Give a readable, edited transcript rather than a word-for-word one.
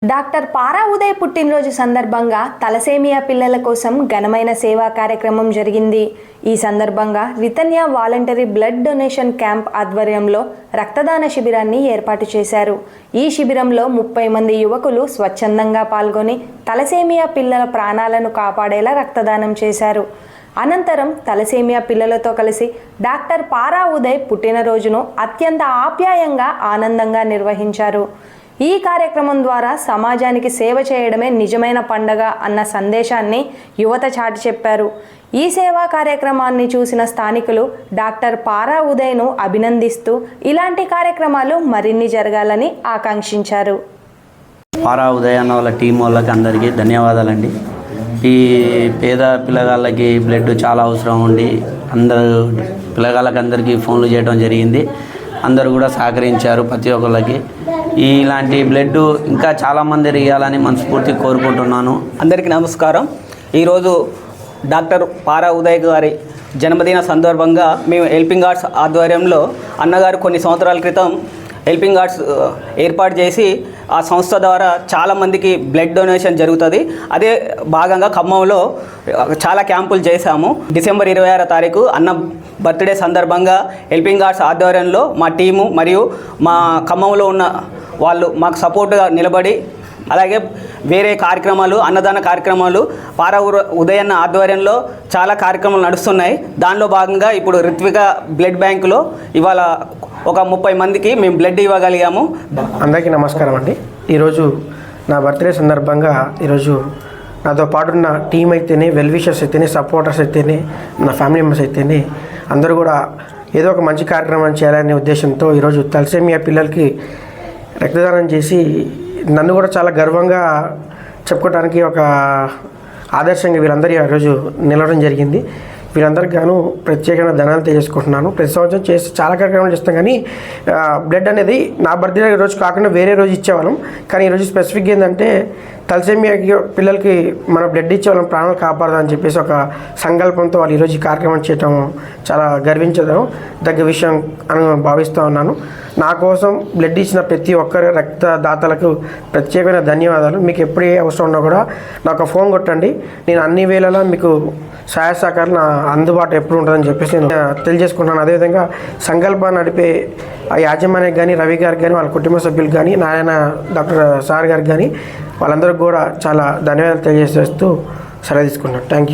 Doctor పారా ఉదయ్ పుట్టినరోజు సందర్భంగా thalassemia పిల్లల కోసం ఘనమైన సేవా కార్యక్రమం జరిగింది. ఈ సందర్భంగా Ritanya voluntary blood donation camp ఆధ్వర్యంలో రక్తదాన శిబిరాన్ని ఏర్పాటు చేశారు. ఈ శిబిరంలో 30 మంది యువకులు స్వచ్ఛందంగా పాల్గొని తలసేమియా పిల్లల ప్రాణాలను కాపాడేలా రక్తదానం చేశారు. అనంతరం తలసేమియా పిల్లలతో కలిసి డాక్టర్ పారా ఉదయ్ పుట్టినరోజును అత్యంత ఆప్యాయంగా ఆనందంగా నిర్వహించారు. ఈ కార్యక్రమం ద్వారా సమాజానికి సేవ చేయడమే నిజమైన పండగ అన్న సందేశాన్ని యువత చాటి చెప్పారు. ఈ సేవా కార్యక్రమాన్ని చూసిన స్థానికులు డాక్టర్ పారా ఉదయ్ను అభినందిస్తూ ఇలాంటి కార్యక్రమాలు మరిన్ని జరగాలని ఆకాంక్షించారు. పారా ఉదయ్ అన్న వాళ్ళ టీం వాళ్ళకి అందరికీ ధన్యవాదాలండి. ఈ పేద పిల్లగాళ్ళకి బ్లడ్ చాలా అవసరం ఉండి పిల్లగాళ్ళకి అందరికీ ఫోన్లు చేయడం జరిగింది. అందరూ కూడా సహకరించారు. ప్రతి ఒక్కళ్ళకి ఇలాంటి బ్లడ్ ఇంకా చాలామంది ఇవ్వాలని మనస్ఫూర్తి కోరుకుంటున్నాను. అందరికీ నమస్కారం. ఈరోజు డాక్టర్ పారా ఉదయ్ గారి జన్మదిన సందర్భంగా మేము హెల్పింగ్ ఆర్ట్స్ ఆధ్వర్యంలో అన్నగారు కొన్ని సంవత్సరాల క్రితం హెల్పింగ్ ఆర్ట్స్ ఏర్పాటు చేసి ఆ సంస్థ ద్వారా చాలామందికి బ్లడ్ డొనేషన్ జరుగుతుంది. అదే భాగంగా ఖమ్మంలో చాలా క్యాంపులు చేశాము. డిసెంబర్ 26వ తారీఖు అన్న బర్త్డే సందర్భంగా హెల్పింగ్ ఆర్ట్స్ ఆధ్వర్యంలో మా టీము మరియు మా ఖమ్మంలో ఉన్న వాళ్ళు మాకు సపోర్ట్గా నిలబడి, అలాగే వేరే కార్యక్రమాలు, అన్నదాన కార్యక్రమాలు పారా ఉదయ్ అన్న ఆధ్వర్యంలో చాలా కార్యక్రమాలు నడుస్తున్నాయి. దానిలో భాగంగా ఇప్పుడు రిత్విక బ్లడ్ బ్యాంకులో ఇవాళ ఒక 30 మందికి మేము బ్లడ్ ఇవ్వగలిగాము. అందరికీ నమస్కారం అండి. ఈరోజు నా బర్త్డే సందర్భంగా ఈరోజు నాతో పాటు ఉన్న టీం అయితేనే, వెల్ విషర్స్ అయితేనే, సపోర్టర్స్ అయితేనే, నా ఫ్యామిలీ మెంబర్స్ అయితేనే అందరూ కూడా ఏదో ఒక మంచి కార్యక్రమం చేయాలనే ఉద్దేశంతో ఈరోజు తలసేమియా పిల్లలకి రక్తదానం చేసి నన్ను కూడా చాలా గర్వంగా చెప్పుకోవడానికి ఒక ఆదర్శంగా వీళ్ళందరూ ఈరోజు నిలవడం జరిగింది. వీళ్ళందరికీ గాను ప్రత్యేకంగా ధనాలు తెలియజేసుకుంటున్నాను. ప్రతి సంవత్సరం చేసి చాలా కార్యక్రమాలు చేస్తాం, కానీ బ్లడ్ అనేది నా బర్త్డే రోజు కాకుండా వేరే రోజు ఇచ్చేవాళ్ళం. కానీ ఈరోజు స్పెసిఫిక్గా ఏంటంటే తలసేమియా పిల్లలకి మన బ్లడ్ ఇచ్చేవాళ్ళం ప్రాణాలు కాపాడదని చెప్పేసి ఒక సంకల్పంతో వాళ్ళు ఈరోజు ఈ కార్యక్రమం చేయడం చాలా గర్వించడం దగ్గర విషయం అని భావిస్తూ ఉన్నాను. నా కోసం బ్లడ్ ఇచ్చిన ప్రతి ఒక్కరి రక్తదాతలకు ప్రత్యేకమైన ధన్యవాదాలు. మీకు ఎప్పుడు ఏ అవసరం ఉన్నా కూడా నాకు ఫోన్ కొట్టండి. నేను అన్ని వేళలా మీకు సహాయ సహకారం అందుబాటు ఎప్పుడు ఉంటుందని చెప్పేసి నేను తెలియజేసుకుంటున్నాను. అదేవిధంగా సంకల్పాన్ని నడిపే ఆ యాజమాన్యానికి కానీ, రవి గారికి కానీ, వాళ్ళ కుటుంబ సభ్యులకు కానీ, నారాయణ డాక్టర్ సార్ గారికి కానీ వాళ్ళందరికీ కూడా చాలా ధన్యవాదాలు తెలియజేస్తూ సెలవు తీసుకుంటున్నాను. Thank you.